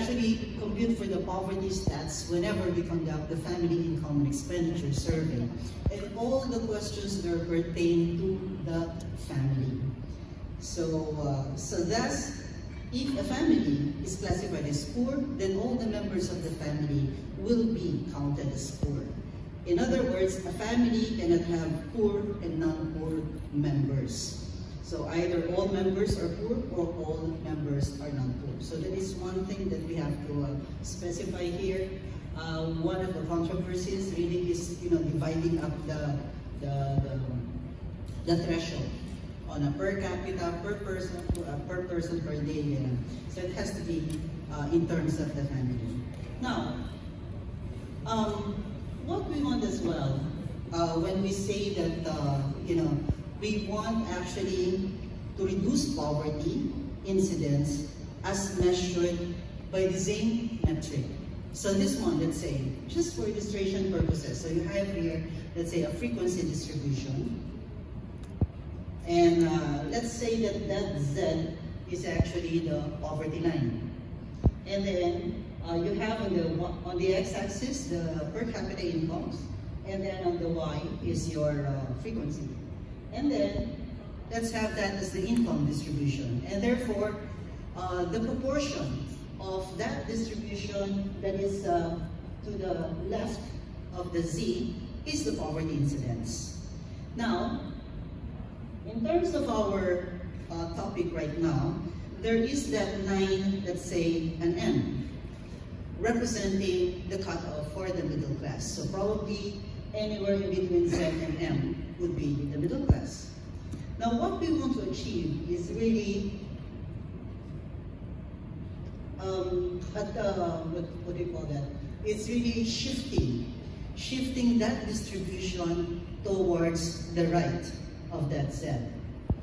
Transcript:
actually compute for the poverty stats whenever we conduct the family income and expenditure survey. And all the questions there pertain to the family. So thus, if a family is classified as poor, then all the members of the family will be counted as poor. In other words, a family cannot have poor and non-poor members. So either all members are poor or all members are non-poor. So that is one thing that we have to specify here. One of the controversies really is, dividing up the threshold on a per capita, per person per day. So it has to be in terms of the family. Now, what we want as well, when we say that, we want actually to reduce poverty incidence as measured by the same metric. So this one, let's say, just for illustration purposes, so you have here, let's say, a frequency distribution. And let's say that Z is actually the poverty line. And then you have on the x-axis the per capita incomes, and then on the y is your frequency. And then let's have that as the income distribution. And therefore, the proportion of that distribution that is to the left of the Z is the poverty incidence. Now, in terms of our topic right now, there is that 9, let's say, an M, representing the cutoff for the middle class. So probably anywhere in between Z and M would be the middle class. Now what we want to achieve is really, what do you call that? It's really shifting that distribution towards the right of that Z.